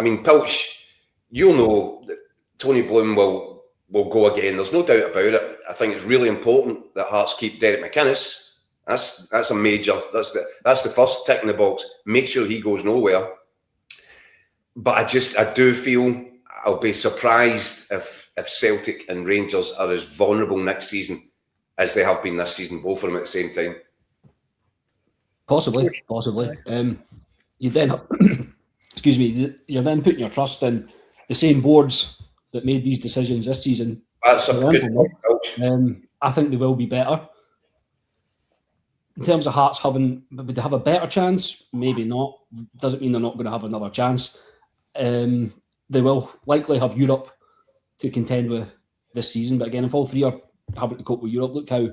I mean, Pilch, you'll know that Tony Bloom will go again. There's no doubt about it. I think it's really important that Hearts keep Derek McInnes. That's a major. That's the first tick in the box. Make sure he goes nowhere. But I do feel I'll be surprised if Celtic and Rangers are as vulnerable next season as they have been this season, both of them at the same time. Possibly. You then, excuse me, you're then putting your trust in the same boards that made these decisions this season. That's a good point. I think they will be better. In terms of Hearts would they have a better chance? Maybe not. Doesn't mean they're not going to have another chance. They will likely have Europe to contend with this season. But again, if all three are having to cope with Europe, look how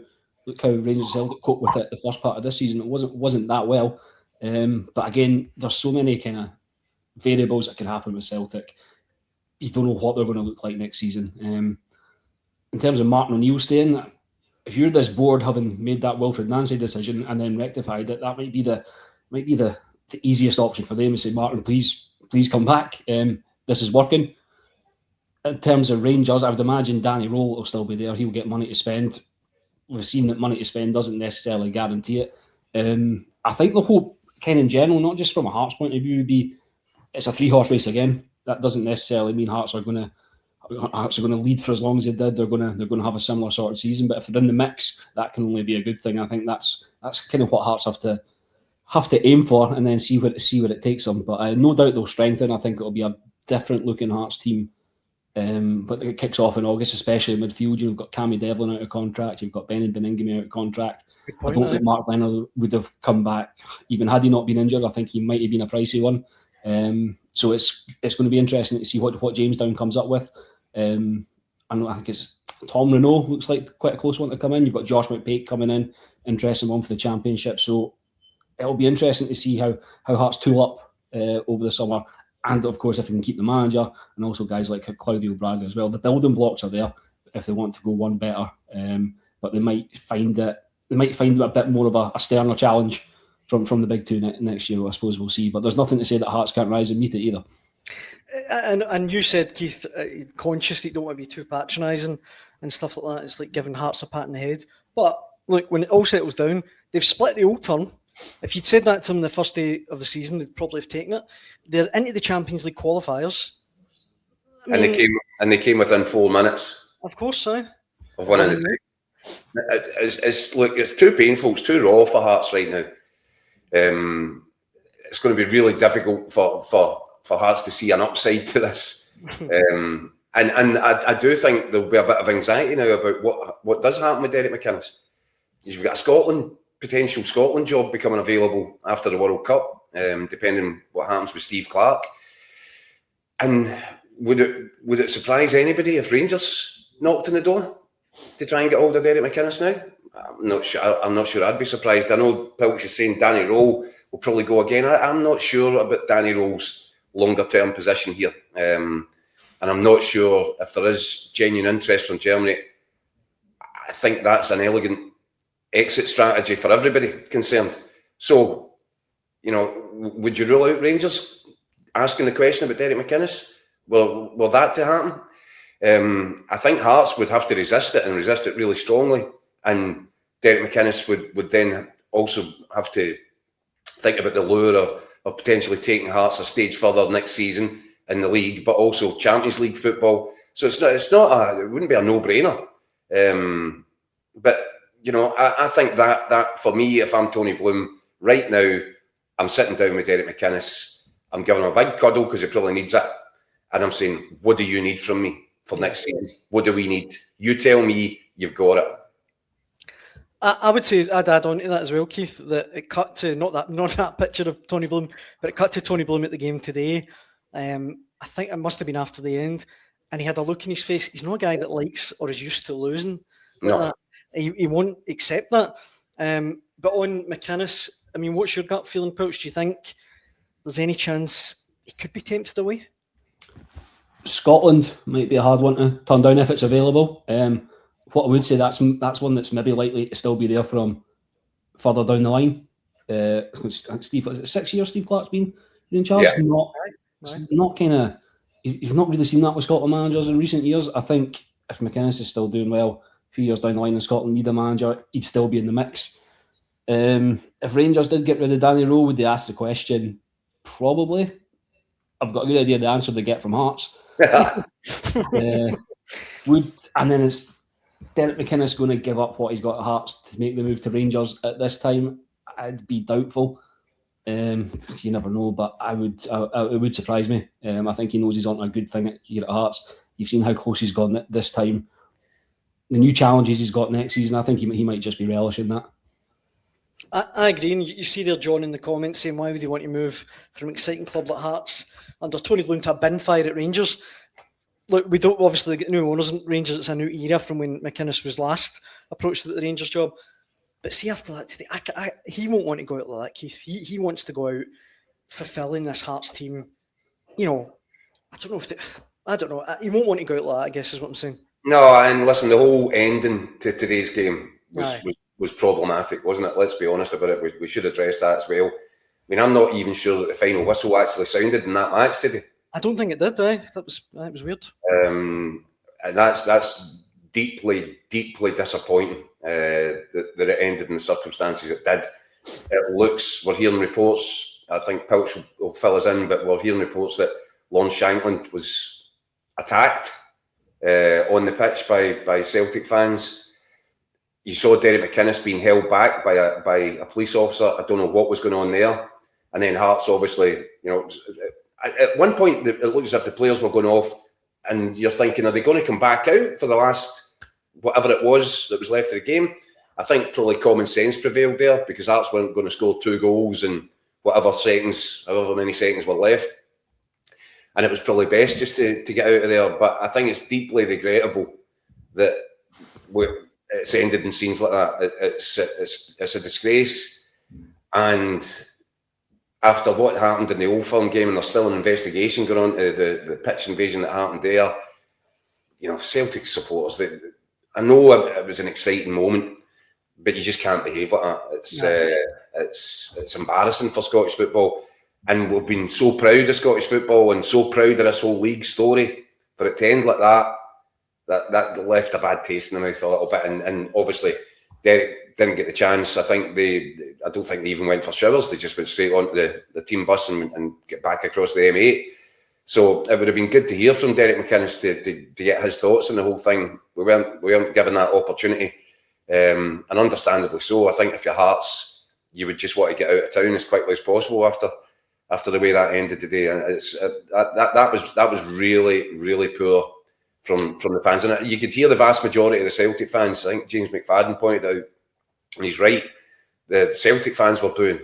Rangers and Celtic coped with it the first part of this season. It wasn't that well. But again, there's so many kind of variables that can happen with Celtic. You don't know what they're going to look like next season. In terms of Martin O'Neill staying, if you're this board having made that Wilfred Nancy decision and then rectified it, that might be the easiest option for them to say, Martin, please come back. This is working. In terms of Rangers, I would imagine Danny Rowe will still be there. He'll get money to spend. We've seen that money to spend doesn't necessarily guarantee it. I think the hope, kind in general, not just from a Hearts point of view, would be it's a 3-horse race again. That doesn't necessarily mean Hearts are going to lead for as long as they did. They're going to have a similar sort of season. But if they're in the mix, that can only be a good thing. I think that's kind of what Hearts have to aim for, and then see where it takes them. But no doubt they'll strengthen. I think it'll be a different looking Hearts team. But it kicks off in August, especially in midfield. You've got Cammy Devlin out of contract. You've got Benin Beningame out of contract. I don't think Mark Leonard would have come back even had he not been injured. I think he might have been a pricey one. So it's going to be interesting to see what Jamestown comes up with. I think it's Tom Renault looks like quite a close one to come in. You've got Josh McPake coming in, interesting one for the Championship. So it'll be interesting to see how Hearts tool up over the summer. And of course, if they can keep the manager and also guys like Claudio Braga as well. The building blocks are there if they want to go one better. But they might find it a bit more of a sterner challenge from the big two next year. I suppose we'll see. But there's nothing to say that Hearts can't rise and meet it either. And you said, Keith, conscious that you don't want to be too patronising and stuff like that. It's like giving Hearts a pat on the head. But look, when it all settles down, they've split the Old Firm. If you'd said that to them the first day of the season, they'd probably have taken it. They're into the Champions League qualifiers. They came within 4 minutes. Of course, so. Of winning the title. It's too painful. It's too raw for Hearts right now. It's going to be really difficult for Hearts to see an upside to this. And I do think there'll be a bit of anxiety now about what does happen with Derek McInnes. You've got a potential Scotland job becoming available after the World Cup, depending what happens with Steve Clarke. And would it surprise anybody if Rangers knocked on the door to try and get hold of Derek McInnes now? I'm not sure I'd be surprised. I know Pilch is saying Danny Rowe will probably go again. I'm not sure about Danny Rowe's longer term position here. And I'm not sure if there is genuine interest from Germany. I think that's an elegant exit strategy for everybody concerned. So, would you rule out Rangers asking the question about Derek McInnes? Will that to happen? I think Hearts would have to resist it and resist it really strongly. And Derek McInnes would then also have to think about the lure of potentially taking Hearts a stage further next season in the league, but also Champions League football. So it wouldn't be a no-brainer. But I think that for me, if I'm Tony Bloom, right now, I'm sitting down with Derek McInnes. I'm giving him a big cuddle because he probably needs it. And I'm saying, what do you need from me for next season? What do we need? You tell me you've got it. I would say I'd add on to that as well, Keith, that it cut to not that picture of Tony Bloom, but it cut to Tony Bloom at the game today. I think it must have been after the end, and he had a look in his face. He's not a guy that likes or is used to losing. No. Like he won't accept that. But on McInnes, I mean, what's your gut feeling, Pilch? Do you think there's any chance he could be tempted away? Scotland might be a hard one to turn down if it's available. What I would say, that's one that's maybe likely to still be there from further down the line. Steve, is it 6 years Steve Clarke's been in charge? Yeah. You've not really seen that with Scotland managers in recent years. I think if McInnes is still doing well, a few years down the line in Scotland need a manager, he'd still be in the mix. If Rangers did get rid of Danny Rowe, would they ask the question? Probably. I've got a good idea of the answer they get from Hearts. And then is Derek McInnes going to give up what he's got at Hearts to make the move to Rangers at this time? I'd be doubtful. You never know, but it would surprise me. I think he knows he's on a good thing here at Hearts. You've seen how close he's gone this time. The new challenges he's got next season, I think he might just be relishing that. I agree, and you see there John in the comments saying why would he want to move from an exciting club like Hearts under Tony Bloom to a bin fire at Rangers? Look, we don't obviously get new owners in Rangers. It's a new era from when McInnes was last approached the Rangers job. But see, after that, he won't want to go out like that, Keith. He wants to go out fulfilling this Hearts team. You know, I don't know. He won't want to go out like that, I guess is what I'm saying. No, and listen, the whole ending to today's game was problematic, wasn't it? Let's be honest about it. We should address that as well. I mean, I'm not even sure that the final whistle actually sounded in that match, did it? I don't think it did. It was weird. And that's deeply, deeply disappointing that it ended in the circumstances it did. It looks, we're hearing reports, I think Pilch will fill us in, but we're hearing reports that Lon Shankland was attacked on the pitch by Celtic fans. You saw Derek McInnes being held back by a police officer. I don't know what was going on there. And then Hearts, obviously, you know, at one point it looked as if the players were going off, and you're thinking, are they going to come back out for the last whatever it was that was left of the game? I think probably common sense prevailed there, because Hearts weren't going to score 2 goals in however many seconds were left. And it was probably best just to get out of there. But I think it's deeply regrettable that it's ended in scenes like that. It's a disgrace. And after what happened in the Old Firm game, and there's still an investigation going on to the pitch invasion that happened there, you know, Celtic supporters, I know it was an exciting moment, but you just can't behave like that. It's embarrassing for Scottish football. And we've been so proud of Scottish football and so proud of this whole league story. For it to end like that left a bad taste in the mouth a little bit. And obviously, Derek didn't get the chance. I don't think they even went for showers. They just went straight onto the team bus and get back across the M8. So it would have been good to hear from Derek McInnes to get his thoughts on the whole thing. We weren't given that opportunity, and understandably so. I think if you're Hearts, you would just want to get out of town as quickly as possible after the way that ended today. And that was really, really poor from the fans. And you could hear the vast majority of the Celtic fans. I think James McFadden pointed out, and he's right, the Celtic fans were booing.